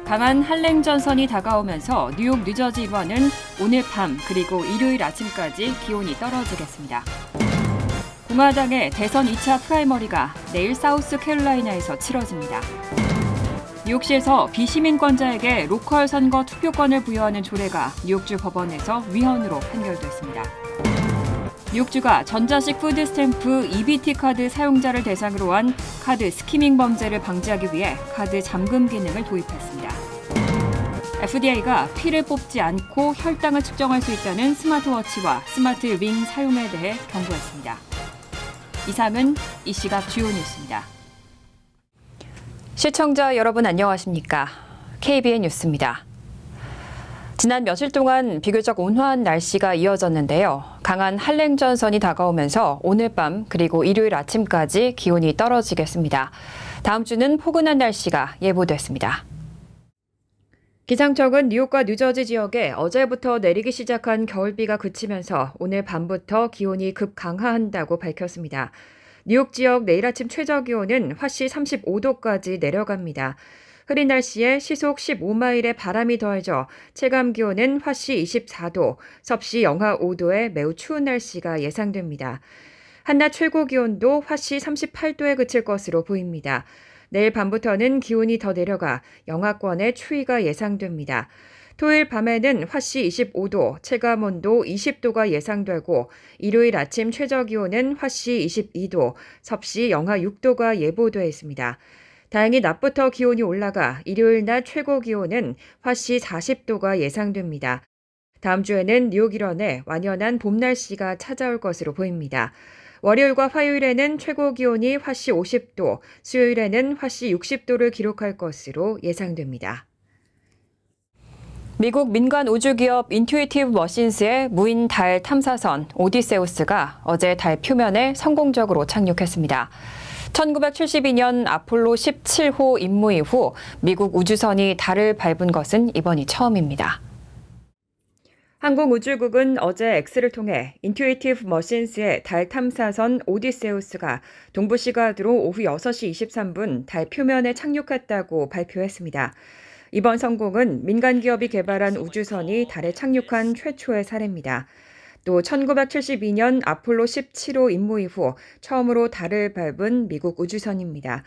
강한 한랭 전선이 다가오면서 뉴욕, 뉴저지 일부는 오늘 밤 그리고 일요일 아침까지 기온이 떨어지겠습니다. 공화당의 대선 2차 프라이머리가 내일 사우스캐롤라이나에서 치러집니다. 뉴욕시에서 비시민권자에게 로컬 선거 투표권을 부여하는 조례가 뉴욕주 법원에서 위헌으로 판결됐습니다. 뉴욕주가 전자식 푸드 스탬프 EBT 카드 사용자를 대상으로 한 카드 스키밍 범죄를 방지하기 위해 카드 잠금 기능을 도입했습니다. FDA가 피를 뽑지 않고 혈당을 측정할 수 있다는 스마트워치와 스마트 링 사용에 대해 경고했습니다. 이상은 이 시각 주요 뉴스입니다. 시청자 여러분 안녕하십니까? KBN 뉴스입니다. 지난 며칠 동안 비교적 온화한 날씨가 이어졌는데요. 강한 한랭 전선이 다가오면서 오늘 밤 그리고 일요일 아침까지 기온이 떨어지겠습니다. 다음 주는 포근한 날씨가 예보됐습니다. 기상청은 뉴욕과 뉴저지 지역에 어제부터 내리기 시작한 겨울비가 그치면서 오늘 밤부터 기온이 급강하한다고 밝혔습니다. 뉴욕 지역 내일 아침 최저 기온은 화씨 35도까지 내려갑니다. 흐린 날씨에 시속 15마일의 바람이 더해져 체감 기온은 화씨 24도, 섭씨 영하 5도의 매우 추운 날씨가 예상됩니다. 한낮 최고 기온도 화씨 38도에 그칠 것으로 보입니다. 내일 밤부터는 기온이 더 내려가 영하권의 추위가 예상됩니다. 토요일 밤에는 화씨 25도, 체감온도 20도가 예상되고 일요일 아침 최저 기온은 화씨 22도, 섭씨 영하 6도가 예보돼 있습니다. 다행히 낮부터 기온이 올라가 일요일 낮 최고 기온은 화씨 40도가 예상됩니다. 다음 주에는 뉴욕 일원에 완연한 봄 날씨가 찾아올 것으로 보입니다. 월요일과 화요일에는 최고 기온이 화씨 50도, 수요일에는 화씨 60도를 기록할 것으로 예상됩니다. 미국 민간 우주기업 인투이티브 머신스의 무인 달 탐사선 오디세우스가 어제 달 표면에 성공적으로 착륙했습니다. 1972년 아폴로 17호 임무 이후 미국 우주선이 달을 밟은 것은 이번이 처음입니다. 항공우주국은 어제 X를 통해 인투이티브 머신스의 달 탐사선 오디세우스가 동부 시각으로 오후 6시 23분 달 표면에 착륙했다고 발표했습니다. 이번 성공은 민간 기업이 개발한 우주선이 달에 착륙한 최초의 사례입니다. 또 1972년 아폴로 17호 임무 이후 처음으로 달을 밟은 미국 우주선입니다.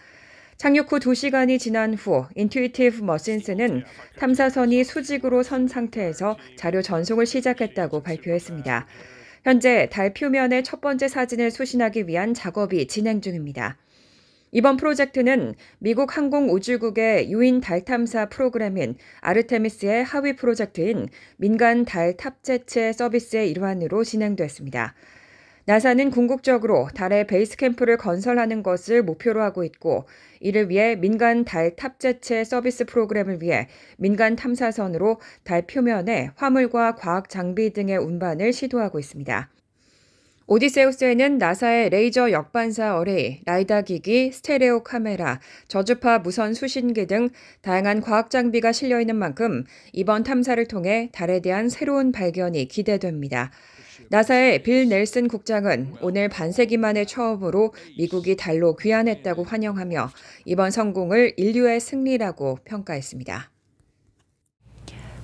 착륙 후 2시간이 지난 후 인투이티브 머신스는 탐사선이 수직으로 선 상태에서 자료 전송을 시작했다고 발표했습니다. 현재 달 표면의 첫 번째 사진을 수신하기 위한 작업이 진행 중입니다. 이번 프로젝트는 미국 항공우주국의 유인 달 탐사 프로그램인 아르테미스의 하위 프로젝트인 민간 달 탑재체 서비스의 일환으로 진행됐습니다. 나사는 궁극적으로 달에 베이스 캠프를 건설하는 것을 목표로 하고 있고 이를 위해 민간 달 탑재체 서비스 프로그램을 위해 민간 탐사선으로 달 표면에 화물과 과학 장비 등의 운반을 시도하고 있습니다. 오디세우스에는 나사의 레이저 역반사 어레이, 라이다 기기, 스테레오 카메라, 저주파 무선 수신기 등 다양한 과학 장비가 실려 있는 만큼 이번 탐사를 통해 달에 대한 새로운 발견이 기대됩니다. 나사의 빌 넬슨 국장은 오늘 반세기 만에 처음으로 미국이 달로 귀환했다고 환영하며 이번 성공을 인류의 승리라고 평가했습니다.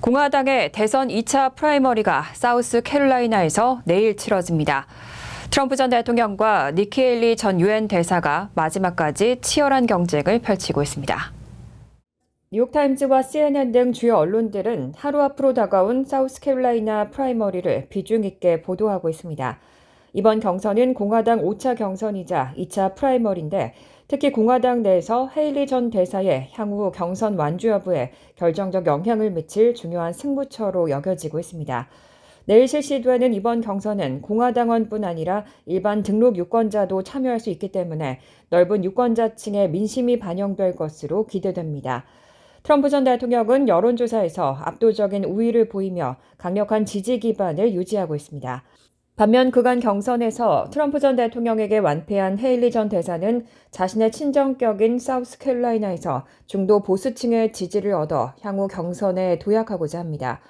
공화당의 대선 2차 프라이머리가 사우스캐롤라이나에서 내일 치러집니다. 트럼프 전 대통령과 니키 헤일리 전 유엔 대사가 마지막까지 치열한 경쟁을 펼치고 있습니다. 뉴욕타임즈와 CNN 등 주요 언론들은 하루 앞으로 다가온 사우스캐롤라이나 프라이머리를 비중 있게 보도하고 있습니다. 이번 경선은 공화당 5차 경선이자 2차 프라이머리인데 특히 공화당 내에서 헤일리 전 대사의 향후 경선 완주 여부에 결정적 영향을 미칠 중요한 승부처로 여겨지고 있습니다. 내일 실시되는 이번 경선은 공화당원뿐 아니라 일반 등록 유권자도 참여할 수 있기 때문에 넓은 유권자층의 민심이 반영될 것으로 기대됩니다. 트럼프 전 대통령은 여론조사에서 압도적인 우위를 보이며 강력한 지지 기반을 유지하고 있습니다. 반면 그간 경선에서 트럼프 전 대통령에게 완패한 헤일리 전 대사는 자신의 친정격인 사우스캐롤라이나에서 중도 보수층의 지지를 얻어 향후 경선에 도약하고자 합니다.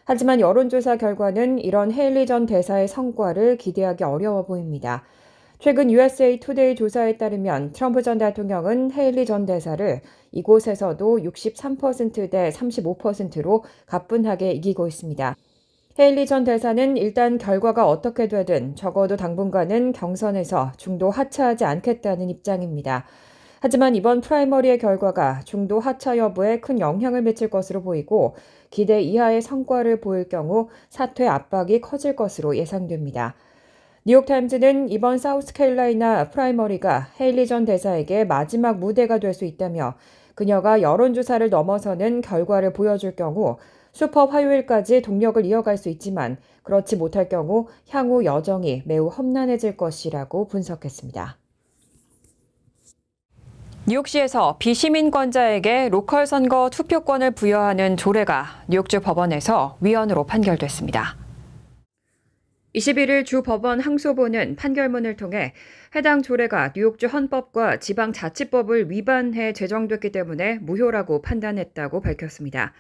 하지만 여론조사 결과는 이런 헤일리 전 대사의 성과를 기대하기 어려워 보입니다. 최근 USA 투데이 조사에 따르면 트럼프 전 대통령은 헤일리 전 대사를 이곳에서도 63%대 35%로 가뿐하게 이기고 있습니다. 헤일리 전 대사는 일단 결과가 어떻게 되든 적어도 당분간은 경선에서 중도 하차하지 않겠다는 입장입니다. 하지만 이번 프라이머리의 결과가 중도 하차 여부에 큰 영향을 미칠 것으로 보이고 기대 이하의 성과를 보일 경우 사퇴 압박이 커질 것으로 예상됩니다. 뉴욕타임즈는 이번 사우스캐롤라이나 프라이머리가 헤일리 전 대사에게 마지막 무대가 될 수 있다며 그녀가 여론조사를 넘어서는 결과를 보여줄 경우 슈퍼 화요일까지 동력을 이어갈 수 있지만 그렇지 못할 경우 향후 여정이 매우 험난해질 것이라고 분석했습니다. 뉴욕시에서 비시민권자에게 로컬 선거 투표권을 부여하는 조례가 뉴욕주 법원에서 위헌으로 판결됐습니다. 21일 주 법원 항소부는 판결문을 통해 해당 조례가 뉴욕주 헌법과 지방자치법을 위반해 제정됐기 때문에 무효라고 판단했다고 밝혔습니다.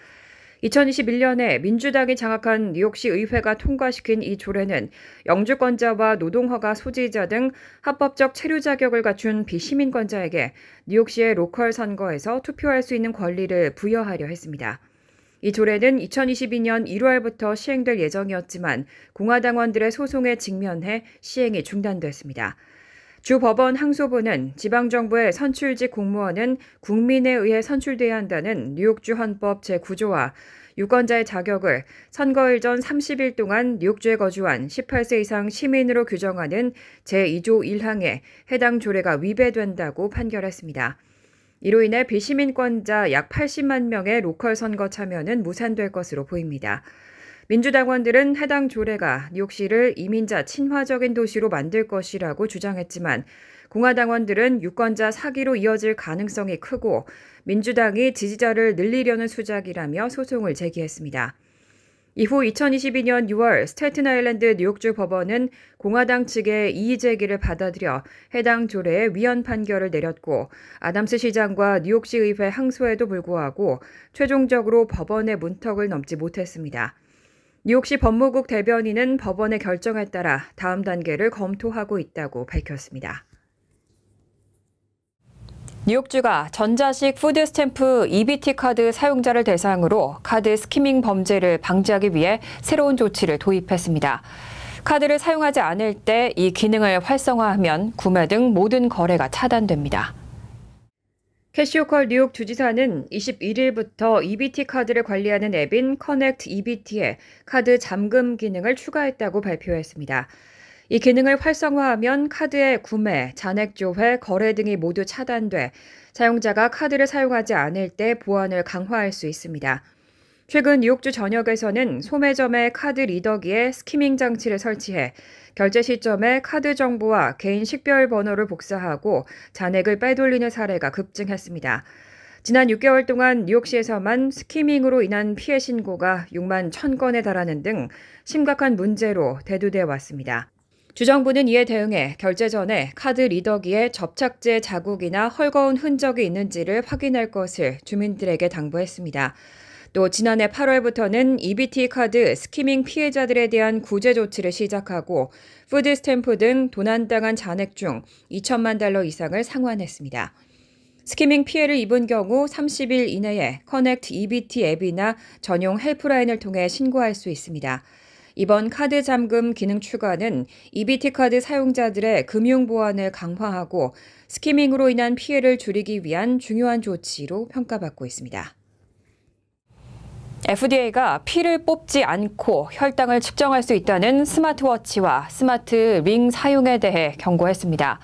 2021년에 민주당이 장악한 뉴욕시 의회가 통과시킨 이 조례는 영주권자와 노동허가 소지자 등 합법적 체류 자격을 갖춘 비시민권자에게 뉴욕시의 로컬 선거에서 투표할 수 있는 권리를 부여하려 했습니다. 이 조례는 2022년 1월부터 시행될 예정이었지만 공화당원들의 소송에 직면해 시행이 중단됐습니다. 주 법원 항소부는 지방정부의 선출직 공무원은 국민에 의해 선출돼야 한다는 뉴욕주 헌법 제9조와 유권자의 자격을 선거일 전 30일 동안 뉴욕주에 거주한 18세 이상 시민으로 규정하는 제2조 1항에 해당 조례가 위배된다고 판결했습니다. 이로 인해 비시민권자 약 80만 명의 로컬 선거 참여는 무산될 것으로 보입니다. 민주당원들은 해당 조례가 뉴욕시를 이민자 친화적인 도시로 만들 것이라고 주장했지만 공화당원들은 유권자 사기로 이어질 가능성이 크고 민주당이 지지자를 늘리려는 수작이라며 소송을 제기했습니다. 이후 2022년 6월 스테이튼-아일랜드 뉴욕주 법원은 공화당 측의 이의 제기를 받아들여 해당 조례에 위헌 판결을 내렸고 아담스 시장과 뉴욕시 의회 항소에도 불구하고 최종적으로 법원의 문턱을 넘지 못했습니다. 뉴욕시 법무국 대변인은 법원의 결정에 따라 다음 단계를 검토하고 있다고 밝혔습니다. 뉴욕주가 전자식 푸드 스탬프 EBT 카드 사용자를 대상으로 카드 스키밍 범죄를 방지하기 위해 새로운 조치를 도입했습니다. 카드를 사용하지 않을 때 이 기능을 활성화하면 구매 등 모든 거래가 차단됩니다. 캐시 호컬 뉴욕 주지사는 21일부터 EBT 카드를 관리하는 앱인 커넥트 EBT에 카드 잠금 기능을 추가했다고 발표했습니다. 이 기능을 활성화하면 카드의 구매, 잔액 조회, 거래 등이 모두 차단돼 사용자가 카드를 사용하지 않을 때 보안을 강화할 수 있습니다. 최근 뉴욕주 전역에서는 소매점에 카드 리더기에 스키밍 장치를 설치해 결제 시점에 카드 정보와 개인 식별 번호를 복사하고 잔액을 빼돌리는 사례가 급증했습니다. 지난 6개월 동안 뉴욕시에서만 스키밍으로 인한 피해 신고가 6만 1,000건에 달하는 등 심각한 문제로 대두돼 왔습니다. 주정부는 이에 대응해 결제 전에 카드 리더기에 접착제 자국이나 헐거운 흔적이 있는지를 확인할 것을 주민들에게 당부했습니다. 또 지난해 8월부터는 EBT 카드 스키밍 피해자들에 대한 구제 조치를 시작하고 푸드 스탬프 등 도난당한 잔액 중 2천만 달러 이상을 상환했습니다. 스키밍 피해를 입은 경우 30일 이내에 커넥트 EBT 앱이나 전용 헬프라인을 통해 신고할 수 있습니다. 이번 카드 잠금 기능 추가는 EBT 카드 사용자들의 금융 보안을 강화하고 스키밍으로 인한 피해를 줄이기 위한 중요한 조치로 평가받고 있습니다. FDA가 피를 뽑지 않고 혈당을 측정할 수 있다는 스마트워치와 스마트 링 사용에 대해 경고했습니다.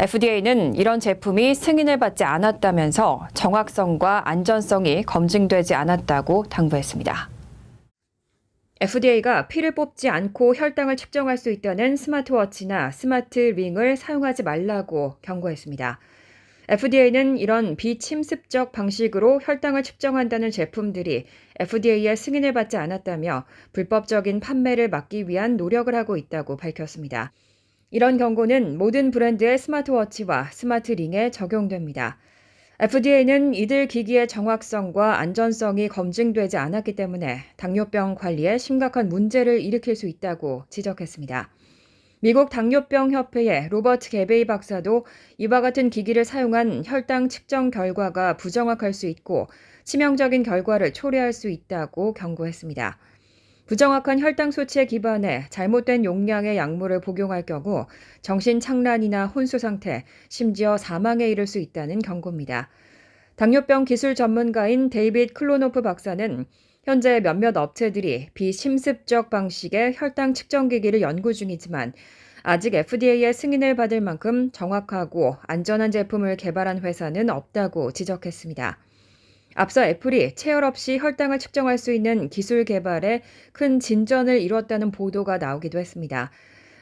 FDA는 이런 제품이 승인을 받지 않았다면서 정확성과 안전성이 검증되지 않았다고 당부했습니다. FDA가 피를 뽑지 않고 혈당을 측정할 수 있다는 스마트워치나 스마트 링을 사용하지 말라고 경고했습니다. FDA는 이런 비침습적 방식으로 혈당을 측정한다는 제품들이 FDA의 승인을 받지 않았다며 불법적인 판매를 막기 위한 노력을 하고 있다고 밝혔습니다. 이런 경고는 모든 브랜드의 스마트워치와 스마트링에 적용됩니다. FDA는 이들 기기의 정확성과 안전성이 검증되지 않았기 때문에 당뇨병 관리에 심각한 문제를 일으킬 수 있다고 지적했습니다. 미국 당뇨병 협회의 로버트 게베이 박사도 이와 같은 기기를 사용한 혈당 측정 결과가 부정확할 수 있고 치명적인 결과를 초래할 수 있다고 경고했습니다. 부정확한 혈당 수치에 기반해 잘못된 용량의 약물을 복용할 경우 정신착란이나 혼수 상태, 심지어 사망에 이를 수 있다는 경고입니다. 당뇨병 기술 전문가인 데이빗 클로노프 박사는 현재 몇몇 업체들이 비심습적 방식의 혈당 측정기기를 연구 중이지만 아직 FDA의 승인을 받을 만큼 정확하고 안전한 제품을 개발한 회사는 없다고 지적했습니다. 앞서 애플이 체열 없이 혈당을 측정할 수 있는 기술 개발에 큰 진전을 이뤘다는 보도가 나오기도 했습니다.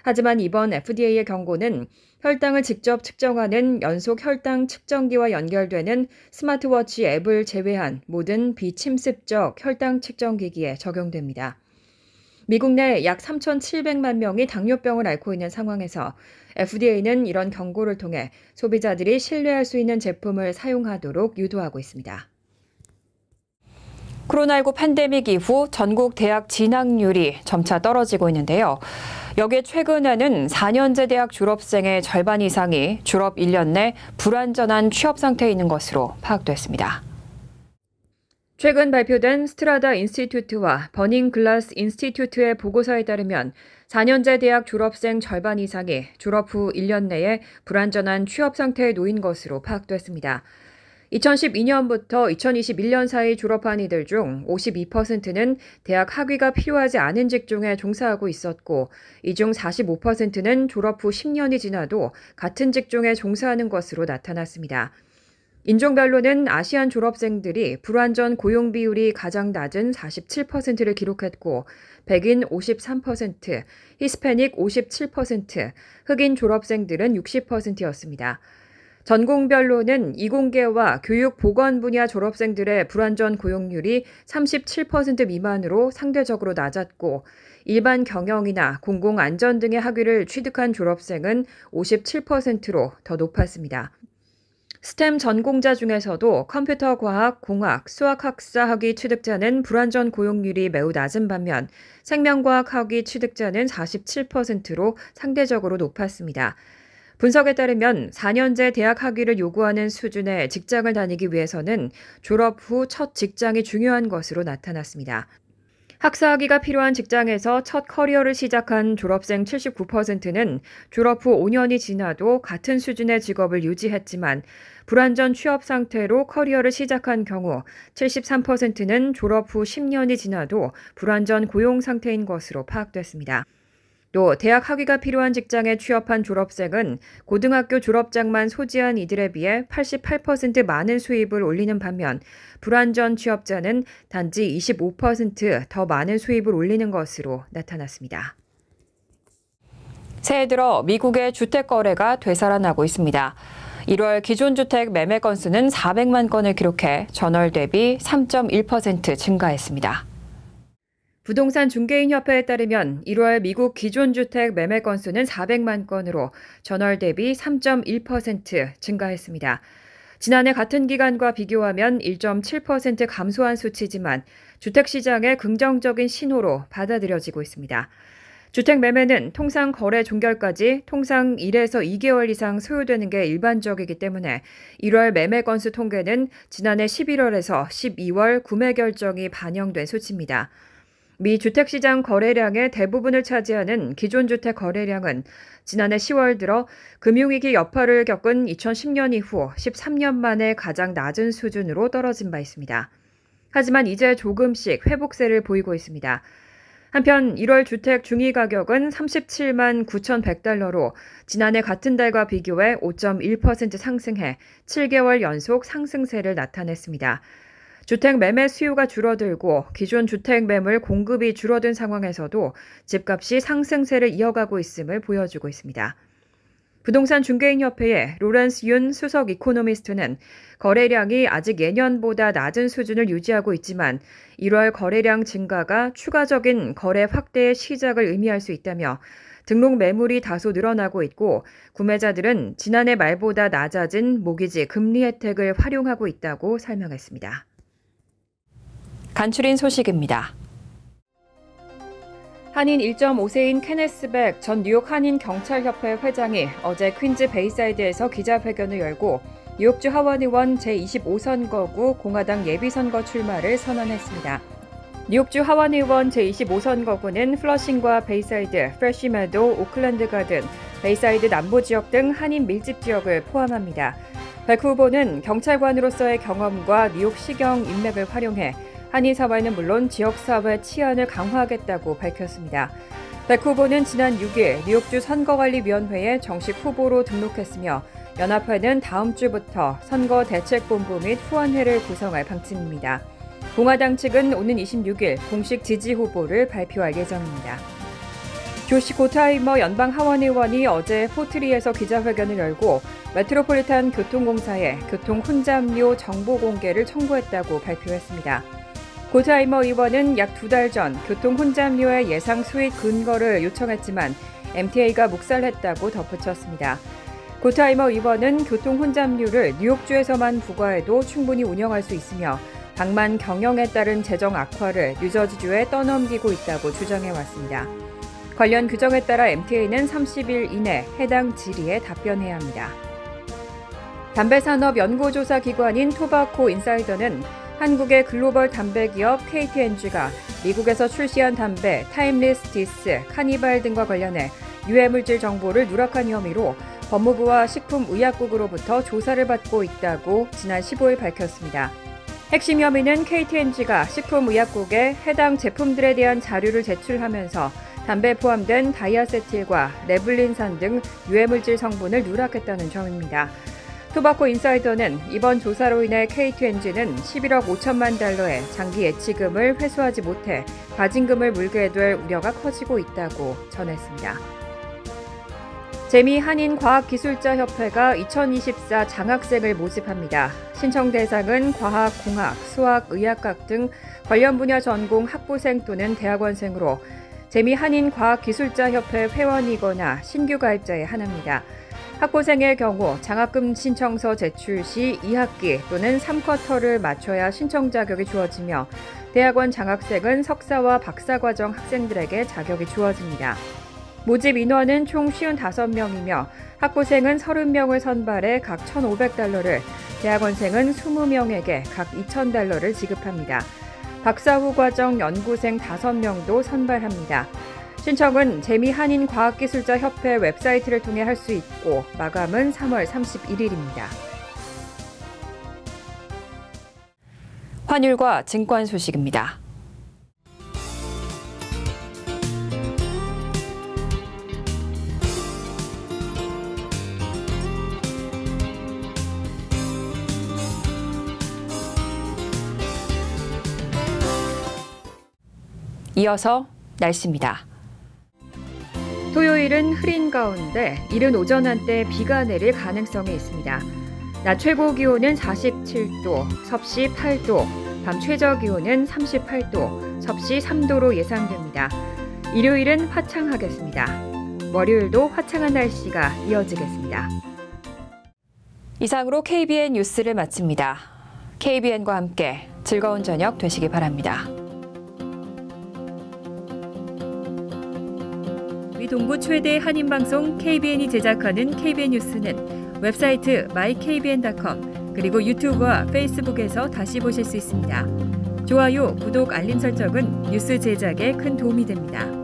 하지만 이번 FDA의 경고는 혈당을 직접 측정하는 연속 혈당 측정기와 연결되는 스마트워치 앱을 제외한 모든 비침습적 혈당 측정기기에 적용됩니다. 미국 내 약 3,700만 명이 당뇨병을 앓고 있는 상황에서 FDA는 이런 경고를 통해 소비자들이 신뢰할 수 있는 제품을 사용하도록 유도하고 있습니다. 코로나19 팬데믹 이후 전국 대학 진학률이 점차 떨어지고 있는데요. 여기에 최근에는 4년제 대학 졸업생의 절반 이상이 졸업 1년 내 불안전한 취업 상태에 있는 것으로 파악됐습니다. 최근 발표된 스트라다 인스티튜트와 버닝 글라스 인스티튜트의 보고서에 따르면 4년제 대학 졸업생 절반 이상이 졸업 후 1년 내에 불안전한 취업 상태에 놓인 것으로 파악됐습니다. 2012년부터 2021년 사이 졸업한 이들 중 52%는 대학 학위가 필요하지 않은 직종에 종사하고 있었고, 이 중 45%는 졸업 후 10년이 지나도 같은 직종에 종사하는 것으로 나타났습니다. 인종별로는 아시안 졸업생들이 불완전 고용 비율이 가장 낮은 47%를 기록했고, 백인 53%, 히스패닉 57%, 흑인 졸업생들은 60%였습니다. 전공별로는 이공계와 교육 보건 분야 졸업생들의 불완전 고용률이 37% 미만으로 상대적으로 낮았고, 일반 경영이나 공공안전 등의 학위를 취득한 졸업생은 57%로 더 높았습니다. 스템 전공자 중에서도 컴퓨터 과학, 공학, 수학학사 학위 취득자는 불완전 고용률이 매우 낮은 반면 생명과학 학위 취득자는 47%로 상대적으로 높았습니다. 분석에 따르면 4년제 대학 학위를 요구하는 수준의 직장을 다니기 위해서는 졸업 후 첫 직장이 중요한 것으로 나타났습니다. 학사학위가 필요한 직장에서 첫 커리어를 시작한 졸업생 79%는 졸업 후 5년이 지나도 같은 수준의 직업을 유지했지만 불완전 취업 상태로 커리어를 시작한 경우 73%는 졸업 후 10년이 지나도 불완전 고용 상태인 것으로 파악됐습니다. 또 대학 학위가 필요한 직장에 취업한 졸업생은 고등학교 졸업장만 소지한 이들에 비해 88% 많은 수입을 올리는 반면 불완전 취업자는 단지 25% 더 많은 수입을 올리는 것으로 나타났습니다. 새해 들어 미국의 주택 거래가 되살아나고 있습니다. 1월 기존 주택 매매 건수는 400만 건을 기록해 전월 대비 3.1% 증가했습니다. 부동산 중개인협회에 따르면 1월 미국 기존 주택 매매 건수는 400만 건으로 전월 대비 3.1% 증가했습니다. 지난해 같은 기간과 비교하면 1.7% 감소한 수치지만 주택시장의 긍정적인 신호로 받아들여지고 있습니다. 주택 매매는 통상 거래 종결까지 통상 1에서 2개월 이상 소요되는 게 일반적이기 때문에 1월 매매 건수 통계는 지난해 11월에서 12월 구매 결정이 반영된 수치입니다. 미 주택시장 거래량의 대부분을 차지하는 기존 주택 거래량은 지난해 10월 들어 금융위기 여파를 겪은 2010년 이후 13년 만에 가장 낮은 수준으로 떨어진 바 있습니다. 하지만 이제 조금씩 회복세를 보이고 있습니다. 한편 1월 주택 중위 가격은 37만 9,100달러로 지난해 같은 달과 비교해 5.1% 상승해 7개월 연속 상승세를 나타냈습니다. 주택 매매 수요가 줄어들고 기존 주택 매물 공급이 줄어든 상황에서도 집값이 상승세를 이어가고 있음을 보여주고 있습니다. 부동산 중개인협회의 로렌스 윤 수석 이코노미스트는 거래량이 아직 예년보다 낮은 수준을 유지하고 있지만 1월 거래량 증가가 추가적인 거래 확대의 시작을 의미할 수 있다며 등록 매물이 다소 늘어나고 있고 구매자들은 지난해 말보다 낮아진 모기지 금리 혜택을 활용하고 있다고 설명했습니다. 간추린 소식입니다. 한인 1.5세인 케네스 백 전 뉴욕 한인경찰협회 회장이 어제 퀸즈 베이사이드에서 기자회견을 열고 뉴욕주 하원의원 제25선거구 공화당 예비선거 출마를 선언했습니다. 뉴욕주 하원의원 제25선거구는 플러싱과 베이사이드, 프레시메도, 오클랜드 가든, 베이사이드 남부지역 등 한인 밀집 지역을 포함합니다. 백 후보는 경찰관으로서의 경험과 뉴욕시경 인맥을 활용해 한인 사회는 물론 지역사회 치안을 강화하겠다고 밝혔습니다. 백 후보는 지난 6일 뉴욕주 선거관리위원회에 정식 후보로 등록했으며 연합회는 다음 주부터 선거대책본부 및 후원회를 구성할 방침입니다. 공화당 측은 오는 26일 공식 지지 후보를 발표할 예정입니다. 조시 고타이머 연방하원의원이 어제 포트리에서 기자회견을 열고 메트로폴리탄 교통공사에 교통 혼잡료 정보 공개를 청구했다고 발표했습니다. 고타이머 의원은 약 2달 전 교통 혼잡료의 예상 수익 근거를 요청했지만 MTA가 묵살했다고 덧붙였습니다. 고타이머 의원은 교통 혼잡료를 뉴욕주에서만 부과해도 충분히 운영할 수 있으며 방만 경영에 따른 재정 악화를 뉴저지주에 떠넘기고 있다고 주장해왔습니다. 관련 규정에 따라 MTA는 30일 이내 해당 질의에 답변해야 합니다. 담배산업연구조사기관인 토바코 인사이더는 한국의 글로벌 담배기업 KT&G가 미국에서 출시한 담배 타임리스 디스, 카니발 등과 관련해 유해물질 정보를 누락한 혐의로 법무부와 식품의약국으로부터 조사를 받고 있다고 지난 15일 밝혔습니다. 핵심 혐의는 KT&G가 식품의약국에 해당 제품들에 대한 자료를 제출하면서 담배에 포함된 다이아세틸과 레블린산 등 유해물질 성분을 누락했다는 점입니다. 토바코 인사이더는 이번 조사로 인해 KT&G는 11억 5천만 달러의 장기 예치금을 회수하지 못해 과징금을 물게 될 우려가 커지고 있다고 전했습니다. 재미한인과학기술자협회가 2024 장학생을 모집합니다. 신청 대상은 과학, 공학, 수학, 의학학 등 관련 분야 전공 학부생 또는 대학원생으로 재미한인과학기술자협회 회원이거나 신규 가입자에 한합니다. 학부생의 경우 장학금 신청서 제출 시 2학기 또는 3쿼터를 마쳐야 신청 자격이 주어지며 대학원 장학생은 석사와 박사과정 학생들에게 자격이 주어집니다. 모집 인원은 총 55명이며 학부생은 30명을 선발해 각 1,500달러를, 대학원생은 20명에게 각 2,000달러를 지급합니다. 박사 후 과정 연구생 5명도 선발합니다. 신청은 재미한인과학기술자협회 웹사이트를 통해 할 수 있고 마감은 3월 31일입니다. 환율과 증권 소식입니다. 이어서 날씨입니다. 토요일은 흐린 가운데 이른 오전 한때 비가 내릴 가능성이 있습니다. 낮 최고 기온은 47도, 섭씨 8도, 밤 최저 기온은 38도, 섭씨 3도로 예상됩니다. 일요일은 화창하겠습니다. 월요일도 화창한 날씨가 이어지겠습니다. 이상으로 KBN 뉴스를 마칩니다. KBN과 함께 즐거운 저녁 되시기 바랍니다. 동부 최대 한인방송 KBN이 제작하는 KBN 뉴스는 웹사이트 mykbn.com 그리고 유튜브와 페이스북에서 다시 보실 수 있습니다. 좋아요, 구독, 알림 설정은 뉴스 제작에 큰 도움이 됩니다.